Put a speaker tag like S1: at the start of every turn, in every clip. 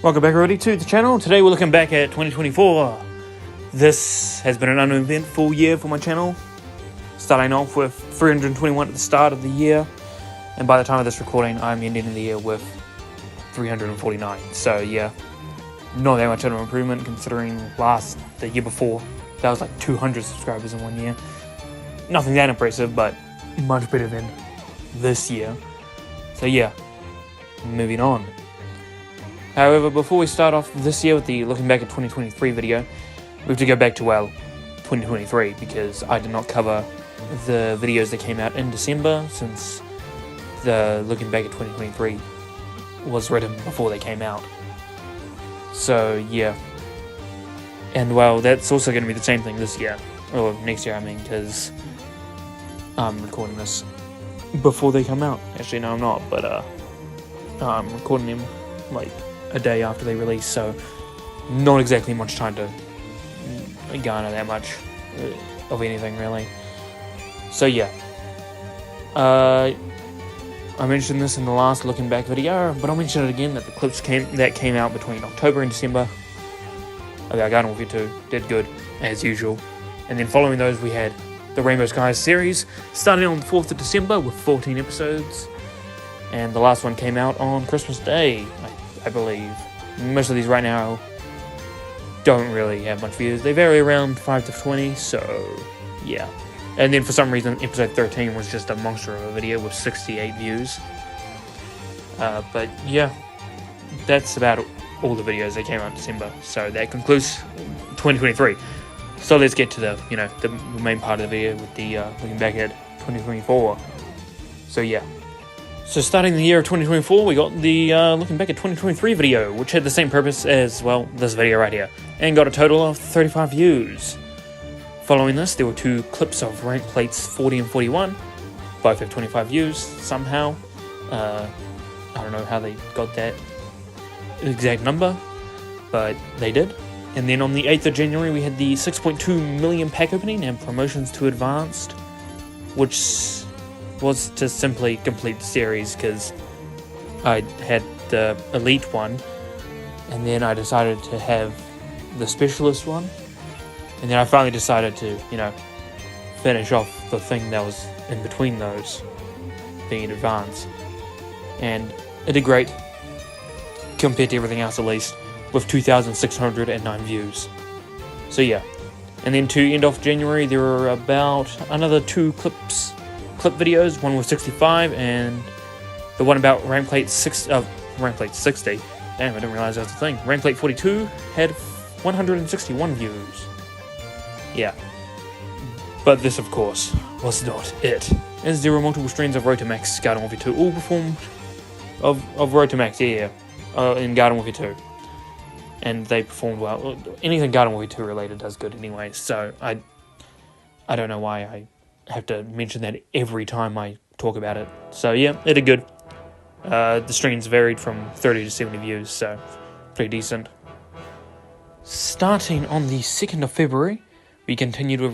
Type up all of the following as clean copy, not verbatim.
S1: Welcome back everybody to the channel. Today we're looking back at 2024. This has been an uneventful year for my channel. Starting off with 321 at the start of the year. And by the time of this recording, I'm ending the year with 349. So yeah, not that much of an improvement considering the year before, that was like 200 subscribers in 1 year. Nothing that impressive, but much better than this year. So yeah, moving on. However, before we start off this year with the looking back at 2023 video, we have to go back to, 2023, because I did not cover the videos that came out in December, since the looking back at 2023 was written before they came out. So, yeah. And, that's also going to be the same thing this year, or next year, I mean, because I'm recording this before they come out. Actually, no, I'm not, but, I'm recording them, a day after they release, so not exactly much time to garner that much of anything, really. So yeah, I mentioned this in the last looking back video, but I'll mention it again, that the clips that came out between October and December of our Garden Warfare 2 did good, as usual. And then following those, we had the Rainbow Skies series, starting on the 4th of December with 14 episodes, and the last one came out on Christmas Day, I believe. Most of these right now don't really have much views. They vary around 5 to 20, so yeah. And then for some reason, episode 13 was just a monster of a video with 68 views. But yeah, that's about all the videos that came out in December. So that concludes 2023. So let's get to the main part of the video with the looking back at 2024. So yeah. So starting the year of 2024, we got the looking back at 2023 video, which had the same purpose as, this video right here, and got a total of 35 views. Following this, there were 2 clips of rank plates 40 and 41, both have 25 views somehow. I don't know how they got that exact number, but they did. And then on the 8th of January, we had the 6.2 million pack opening and promotions to advanced, which was to simply complete the series, because I had the elite one, and then I decided to have the specialist one, and then I finally decided to, finish off the thing that was in between those, being advanced. And it did great, compared to everything else at least, with 2,609 views. So yeah. And then to end off January, there were about another 2 clip videos, one with 65, and the one about rank plate 60. Damn, I didn't realize that was a thing. Rank plate 42 had 161 views. Yeah. But this, of course, was not it, as there were multiple streams of Road to Max Garden Warfare 2, all performed of Road to Max, in Garden Warfare 2. And they performed well. Anything Garden Warfare 2 related does good anyway, so I don't know why I have to mention that every time I talk about it. So yeah, it did good. The streams varied from 30 to 70 views, so pretty decent. Starting on the 2nd of February, we continued with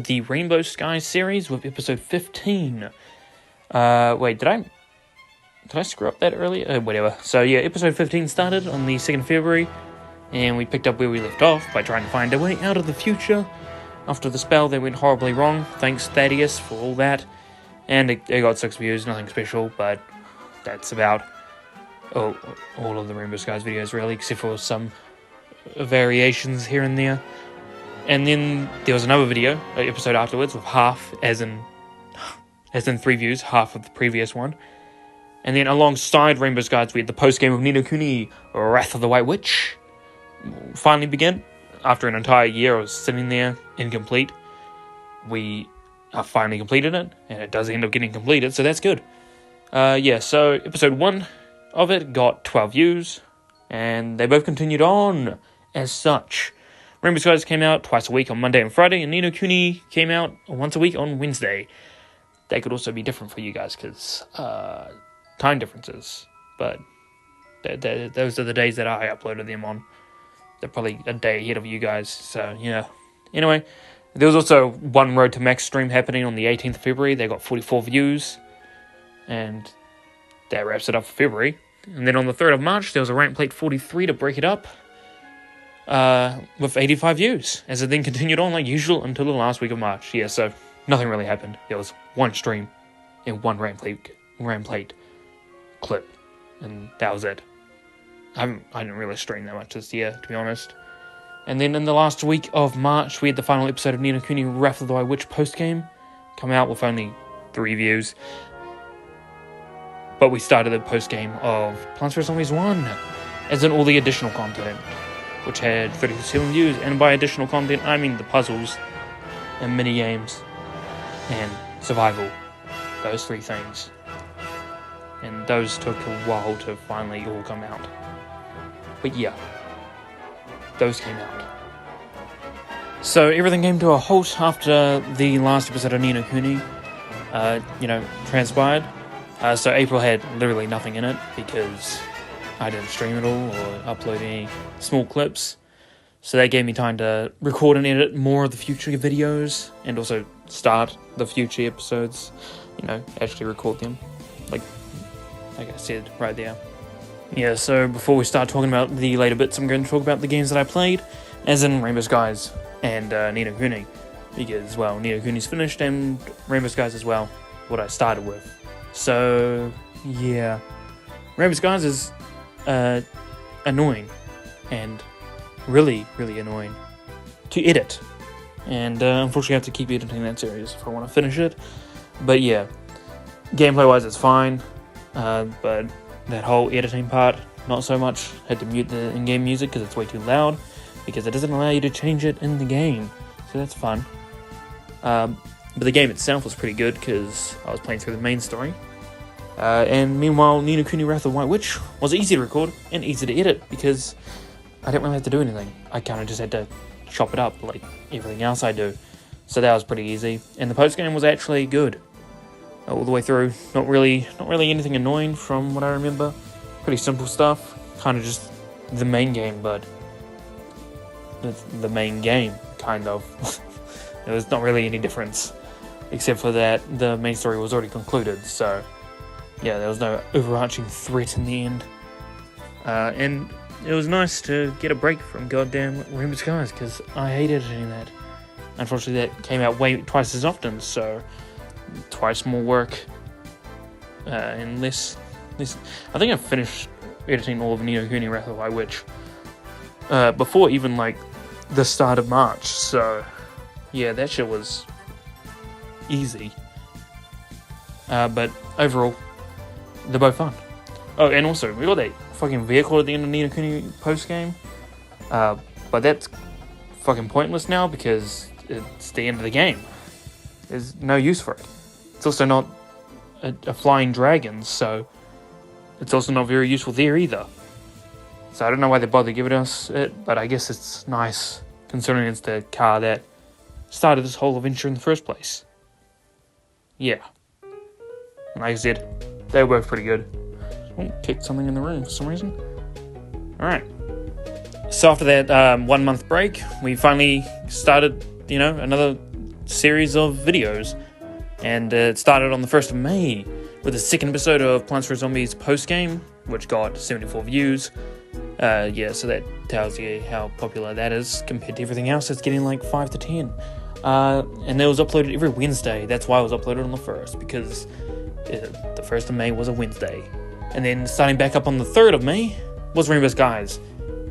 S1: the Rainbow Skies series with episode 15. Wait, did I screw up that earlier? Whatever. So yeah, episode 15 started on the 2nd of February, and we picked up where we left off by trying to find a way out of the future after the spell that went horribly wrong. Thanks, Thaddeus, for all that. And it got 6 views, nothing special, but that's about all of the Rainbow Skies videos, really, except for some variations here and there. And then there was another video, episode afterwards, with half, as in 3 views, half of the previous one. And then alongside Rainbow Skies, we had the post-game of Kuni, Wrath of the White Witch, finally begin. After an entire year of sitting there incomplete, we finally completed it, and it does end up getting completed, so that's good. Yeah, so episode 1 of it got 12 views, and they both continued on as such. Rainbow Skies came out twice a week on Monday and Friday, and Ni no Kuni came out once a week on Wednesday. That could also be different for you guys, because time differences, but those are the days that I uploaded them on. They're probably a day ahead of you guys, so yeah. Anyway, there was also one Road to Max stream happening on the 18th of February. They got 44 views, and that wraps it up for February. And then on the 3rd of March, there was a rank plate 43 to break it up with 85 views, as it then continued on like usual until the last week of March. Yeah, so nothing really happened. There was one stream and one rank plate clip, and that was it. I didn't really stream that much this year, to be honest. And then in the last week of March, we had the final episode of Ni no Kuni Wrath of the White Witch post-game come out with only 3 views. But we started the post-game of Plants vs. Zombies 1, as in all the additional content, which had 37 views. And by additional content, I mean the puzzles and minigames and survival. Those 3 things. And those took a while to finally all come out. But yeah, those came out. So everything came to a halt after the last episode of Ni no Kuni, transpired. So April had literally nothing in it because I didn't stream it all or upload any small clips. So that gave me time to record and edit more of the future videos and also start the future episodes, actually record them, like I said right there. Yeah, so before we start talking about the later bits, I'm going to talk about the games that I played, as in Rainbow Skies and Ni no Kuni, because, well, Ni no Kuni's finished and Rainbow Skies as well, what I started with. So, yeah, Rainbow Skies is annoying, and really, really annoying to edit, and unfortunately I have to keep editing that series if I want to finish it. But yeah, gameplay-wise it's fine, but that whole editing part, not so much. Had to mute the in-game music because it's way too loud, because it doesn't allow you to change it in the game, so that's fun. But the game itself was pretty good because I was playing through the main story. And meanwhile, Ni no Kuni Wrath of the White Witch was easy to record and easy to edit because I didn't really have to do anything. I kind of just had to chop it up like everything else I do. So that was pretty easy. And the post-game was actually good all the way through. Not really anything annoying from what I remember. Pretty simple stuff. Kind of just the main game, but the main game, kind of. There was not really any difference, except for that the main story was already concluded, so yeah, there was no overarching threat in the end. And it was nice to get a break from goddamn Rainbow Skies, because I hated editing that. Unfortunately, that came out twice as often, so twice more work, and less. I think I finished editing all of Ni no Kuni Wrath of the White Witch before even like the start of March, so yeah, that shit was easy. But overall, they're both fun. Oh, and also, we got that fucking vehicle at the end of Ni no Kuni post-game. But that's fucking pointless now because it's the end of the game. There's no use for it. It's also not a flying dragon, so it's also not very useful there either. So I don't know why they bothered giving us it, but I guess it's nice considering it's the car that started this whole adventure in the first place. Yeah. And like I said, they were both pretty good. Oh, kicked something in the room for some reason. Alright. So after that 1 month break, we finally started, another series of videos. And it started on the 1st of May with the 2nd episode of Plants vs. Zombies post-game, which got 74 views. So that tells you how popular that is compared to everything else that's getting like 5 to 10. And it was uploaded every Wednesday. That's why it was uploaded on the 1st, because the 1st of May was a Wednesday. And then starting back up on the 3rd of May was Rainbow Skies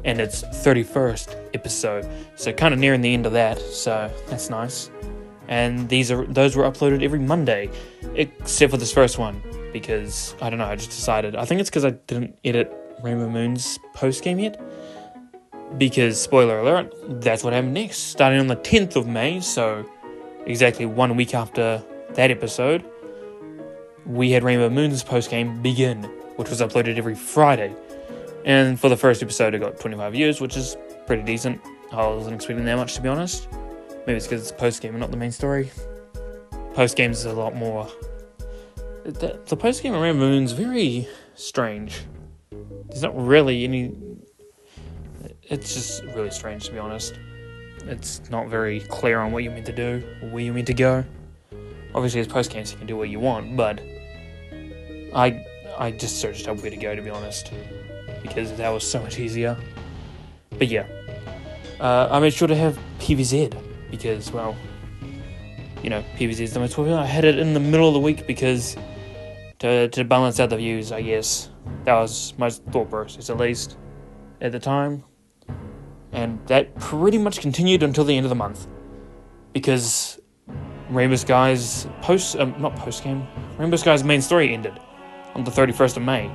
S1: and its 31st episode. So kind of nearing the end of that, so that's nice. And those were uploaded every Monday, except for this first one, because, I don't know, I just decided, I think it's because I didn't edit Rainbow Moon's post-game yet, because, spoiler alert, that's what happened next. Starting on the 10th of May, so exactly 1 week after that episode, we had Rainbow Moon's post-game begin, which was uploaded every Friday. And for the first episode, it got 25 views, which is pretty decent. I wasn't expecting that much, to be honest. Maybe it's because it's post-game and not the main story. Post-game is a lot more... The post-game of Rainbow Moon's very strange. There's not really any... It's just really strange, to be honest. It's not very clear on what you're meant to do, or where you're meant to go. Obviously, as post-games, you can do what you want, but... I I just searched up where to go, to be honest, because that was so much easier. But yeah, I made sure to have PVZ because, well, you know, PVZ is the most popular. I had it in the middle of the week because to balance out the views, I guess. That was my thought process, at least, at the time. And that pretty much continued until the end of the month. Because Rainbow Skies Rainbow Skies main story ended on the 31st of May.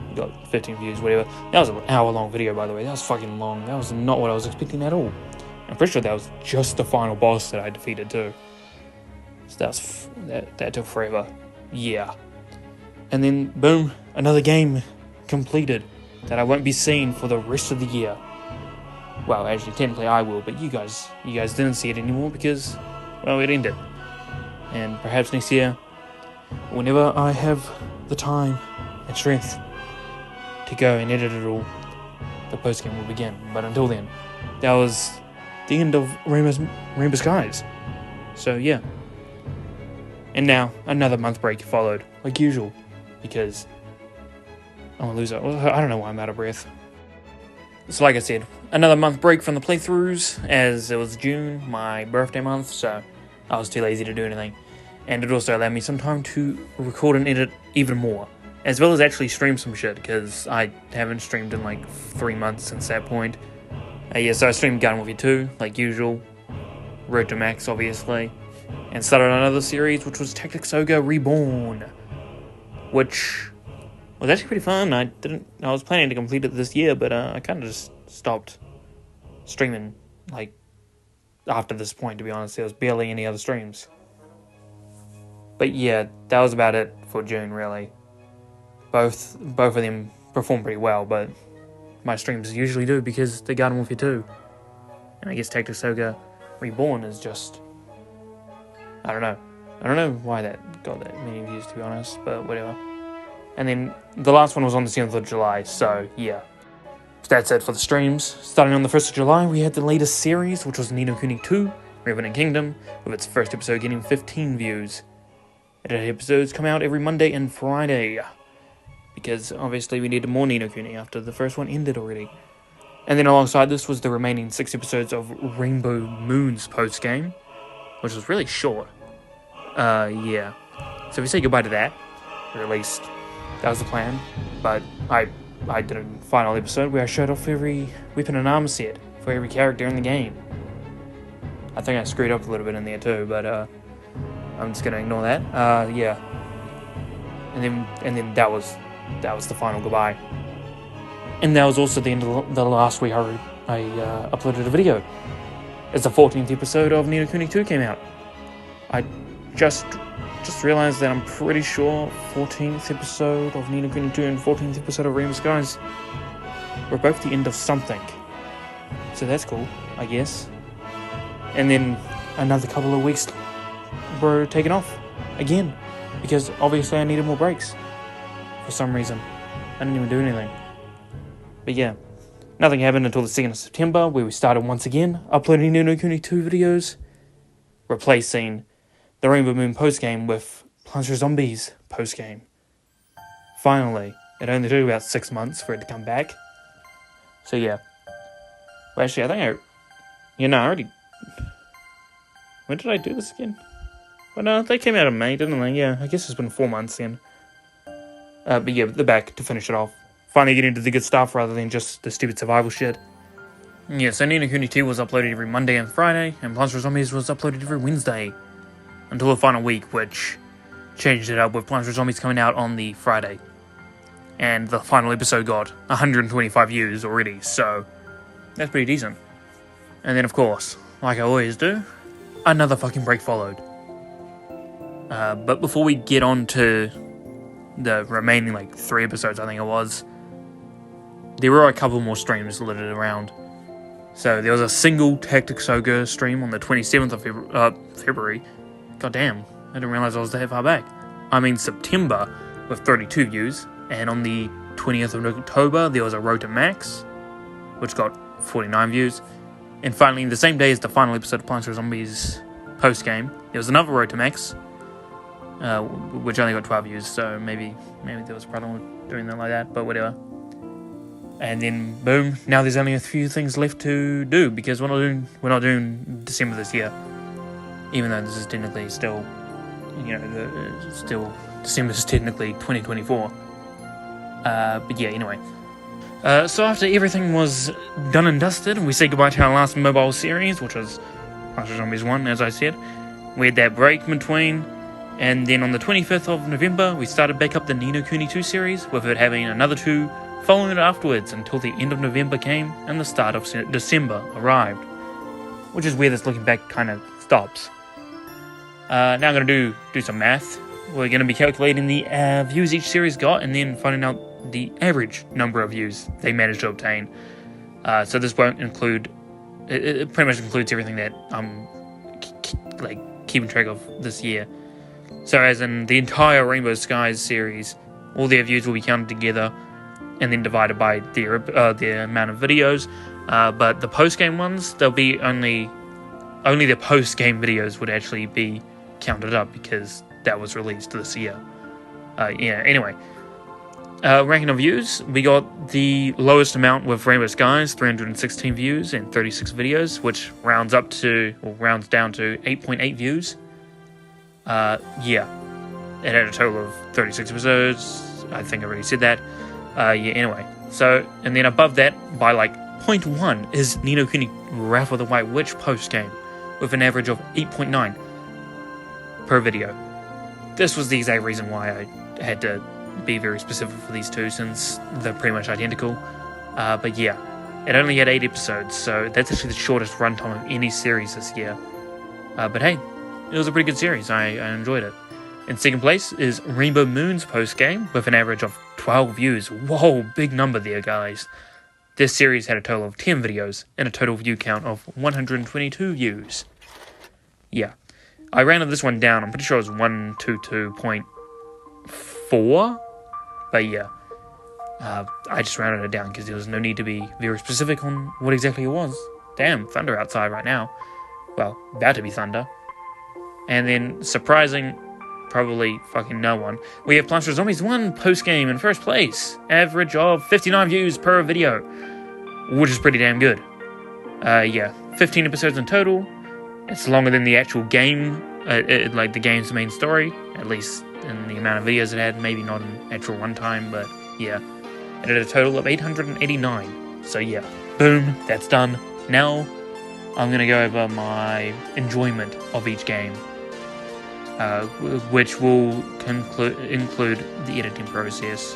S1: We got 15 views, whatever. That was an hour-long video, by the way. That was fucking long. That was not what I was expecting at all. I'm pretty sure that was just the final boss that I defeated, too. So that took forever. Yeah. And then, boom, another game completed that I won't be seeing for the rest of the year. Well, actually, technically I will, but you guys didn't see it anymore because, well, it ended. And perhaps next year, whenever I have the time and strength to go and edit it all, the post-game will begin. But until then, that was the end of Rainbow Skies. So, yeah. And now, another month break followed, like usual, because I'm a loser. I don't know why I'm out of breath. So like I said, another month break from the playthroughs, as it was June, my birthday month, so I was too lazy to do anything. And it also allowed me some time to record and edit even more, as well as actually stream some shit, because I haven't streamed in like 3 months since that point. Yeah, so I streamed Garden Warfare 2, like usual, Road to Max, obviously, and started another series, which was Tactics Ogre Reborn, which was actually pretty fun. I was planning to complete it this year, but I kind of just stopped streaming, like, after this point, to be honest. There was barely any other streams. But yeah, that was about it for June, really. Both of them performed pretty well, but my streams usually do because they're Garden Warfare 2. And I guess Tactics Ogre Reborn is just, I don't know. I don't know why that got that many views, to be honest, but whatever. And then the last one was on the 7th of July, so yeah. That's it for the streams. Starting on the 1st of July, we had the latest series, which was Ni no Kuni 2, Revenant Kingdom, with its first episode getting 15 views. Edited episodes come out every Monday and Friday, because obviously we needed more Ni no Kuni after the first one ended already. And then alongside this was the remaining 6 episodes of Rainbow Moon's post-game, which was really short. Yeah. So we say goodbye to that, or at least that was the plan, but I did a final episode where I showed off every weapon and armor set for every character in the game. I think I screwed up a little bit in there too, but I'm just gonna ignore that. Yeah. And then that was the final goodbye. And that was also the end of the last week I uploaded a video, as the 14th episode of Ni no Kuni 2 came out. I just realized that I'm pretty sure 14th episode of Ni no Kuni 2 and 14th episode of Rainbow Skies were both the end of something. So that's cool, I guess. And then another couple of weeks were taken off again, because obviously I needed more breaks. For some reason. I didn't even do anything. But yeah, nothing happened until the 2nd of September, where we started once again uploading Ni no Kuni 2 videos, replacing the Rainbow Moon postgame with Plants vs Zombies postgame. Finally. It only took about 6 months for it to come back. So yeah. Well, actually, I think I already... When did I do this again? Well, no, they came out in May, didn't they? Yeah, I guess it's been 4 months then. But yeah, they're back to finish it off. Finally getting to the good stuff rather than just the stupid survival shit. Yeah, so Ni no Kuni 2 was uploaded every Monday and Friday, and Plants vs Zombies was uploaded every Wednesday. Until the final week, which changed it up with Plants vs Zombies coming out on the Friday. And the final episode got 125 views already, so that's pretty decent. And then, of course, like I always do, another fucking break followed. But before we get on to the remaining, 3 episodes, I think it was, there were a couple more streams littered around. So there was a single Tactics Ogre stream on the 27th of February. God damn, I didn't realize I was that far back. I mean September, with 32 views. And on the 20th of October, there was a Road to Max, which got 49 views. And finally, the same day as the final episode of Plants vs Zombies post-game, there was another Road to Max, which only got 12 views, so maybe there was a problem with doing that like that, but whatever. And then boom, now there's only a few things left to do, because we're not doing December this year, even though this is technically still, December is technically 2024. But yeah, anyway. So after everything was done and dusted, we say goodbye to our last mobile series, which was Plants vs Zombies 1, as I said. We had that break in between, and then on the 25th of November, we started back up the Ni no Kuni 2 series, with it having another 2 following it afterwards until the end of November came and the start of December arrived, which is where this looking back kind of stops. Now I'm going to do some math. We're going to be calculating the views each series got, and then finding out the average number of views they managed to obtain. So this won't include, it pretty much includes everything that I'm keeping track of this year. So as in the entire Rainbow Skies series, all their views will be counted together and then divided by their amount of videos. But the post-game ones, they'll be only the post-game videos would actually be counted up, because that was released this year. Anyway. Ranking of views, we got the lowest amount with Rainbow Skies, 316 views and 36 videos, which rounds down to 8.8 views. It had a total of 36 episodes. I think I already said that. Anyway. So, and then above that, by 0.1, is Ni no Kuni Wrath of the White Witch post-game, with an average of 8.9 per video. This was the exact reason why I had to be very specific for these two, since they're pretty much identical. But yeah, it only had 8 episodes, so that's actually the shortest runtime of any series this year. But hey, it was a pretty good series. I enjoyed it. In second place is Rainbow Moon's post-game, with an average of 12 views. Whoa, big number there, guys. This series had a total of 10 videos and a total view count of 122 views. Yeah, I rounded this one down. I'm pretty sure it was 122.4, but yeah, I just rounded it down because there was no need to be very specific on what exactly it was. Damn, thunder outside right now. Well, about to be thunder. And then, surprising, probably fucking no one, we have Plants vs Zombies 1 post-game in first place. Average of 59 views per video, which is pretty damn good. 15 episodes in total. It's longer than the actual game, the game's main story, at least in the amount of videos it had. Maybe not in actual runtime, but yeah. It had a total of 889. So yeah, boom, that's done. Now, I'm going to go over my enjoyment of each game, which will include the editing process.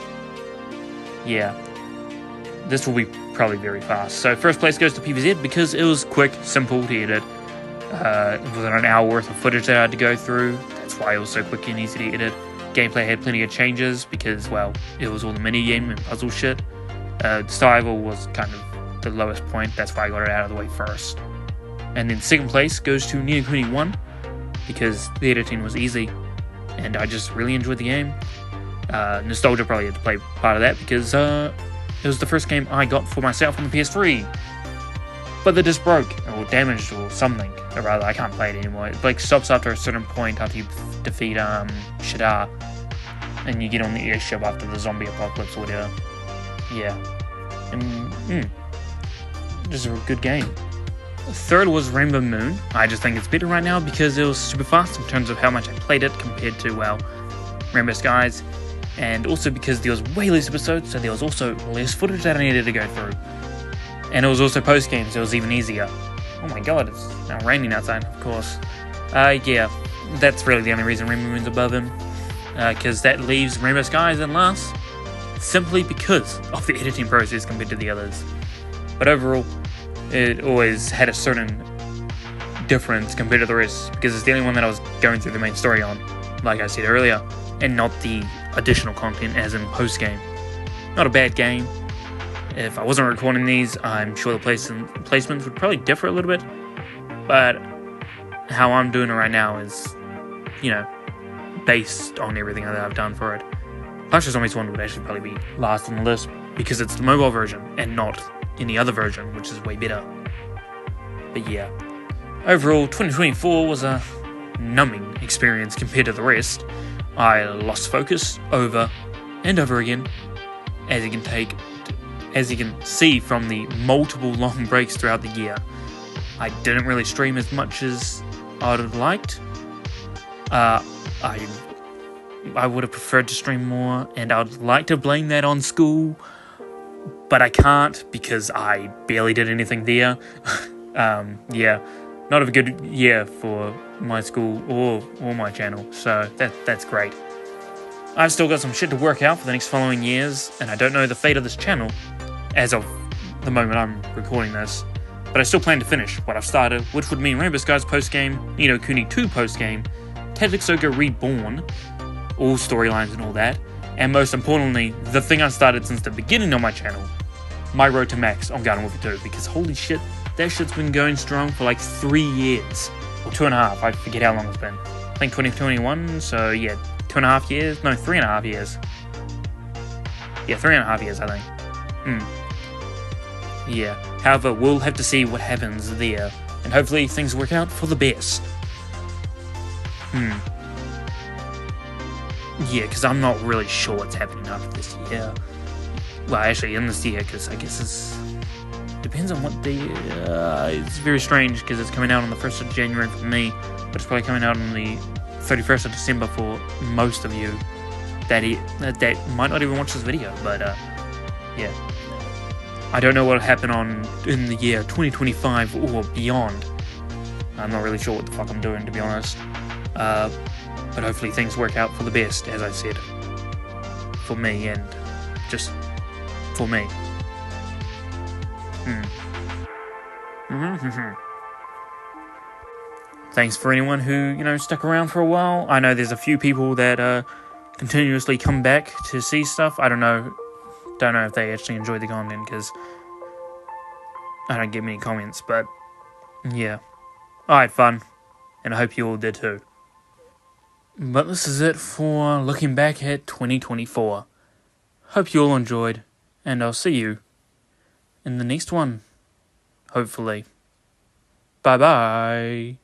S1: Yeah, this will be probably very fast. So first place goes to PVZ because it was quick, simple to edit. It wasn't an hour worth of footage that I had to go through. That's why it was so quick and easy to edit. Gameplay had plenty of changes because, well, it was all the minigame and puzzle shit. Survival was kind of the lowest point. That's why I got it out of the way first. And then second place goes to Ni no Kuni 1 because the editing was easy and I just really enjoyed the game. Nostalgia probably had to play part of that because it was the first game I got for myself on the PS3. But the disc broke or damaged or something. Or rather, I can't play it anymore. It stops after a certain point after you defeat Showdown and you get on the airship after the zombie apocalypse or whatever. Yeah. And just a good game. Third was Rainbow Moon. I just think it's better right now because it was super fast in terms of how much I played it compared to, well, Rainbow Skies. And also because there was way less episodes, so there was also less footage that I needed to go through. And it was also post-game, so it was even easier. Oh my god, it's now raining outside, of course. Yeah, that's really the only reason Rainbow Moon's above him. Because that leaves Rainbow Skies in last, simply because of the editing process compared to the others. But overall, it always had a certain difference compared to the rest, because it's the only one that I was going through the main story on, like I said earlier, and not the additional content as in post-game. Not a bad game. If I wasn't recording these, I'm sure the placements would probably differ a little bit, but how I'm doing it right now is, based on everything that I've done for it. Plants vs Zombies 1 would actually probably be last on the list, because it's the mobile version, and not any other version, which is way better. But yeah, overall, 2024 was a numbing experience compared to the rest. I lost focus over and over again, as you can see from the multiple long breaks throughout the year. I didn't really stream as much as I would have liked. I would have preferred to stream more, and I would like to blame that on school, but I can't because I barely did anything there. Yeah, not a good year for my school or my channel, so that's great. I've still got some shit to work out for the next following years, and I don't know the fate of this channel as of the moment I'm recording this, but I still plan to finish what I've started, which would mean Rainbow Skies post-game, Ni no Kuni 2 post-game, Tactics Ogre Reborn, all storylines and all that, and most importantly, the thing I started since the beginning of my channel, my road to max on Garden Warfare 2, because holy shit, that shit's been going strong for like 3 years, or 2.5, I forget how long it's been. I think 2021, so yeah, 2.5 years? No, 3.5 years. Yeah, 3.5 years, I think. Yeah, however, we'll have to see what happens there, and hopefully things work out for the best. Yeah, because I'm not really sure what's happening after this year. Well, actually, in this year, because I guess it's... depends on what the... it's very strange, because it's coming out on the 1st of January for me, but it's probably coming out on the 31st of December for most of you that might not even watch this video, but, yeah. I don't know what'll happen in the year 2025 or beyond. I'm not really sure what the fuck I'm doing, to be honest. But hopefully things work out for the best, as I said. For me, and just for me. Thanks for anyone who, stuck around for a while. I know there's a few people that continuously come back to see stuff. I don't know if they actually enjoy the content, because I don't get many comments, but yeah. I had fun, and I hope you all did too. But this is it for looking back at 2024. Hope you all enjoyed, and I'll see you in the next one, hopefully. Bye-bye.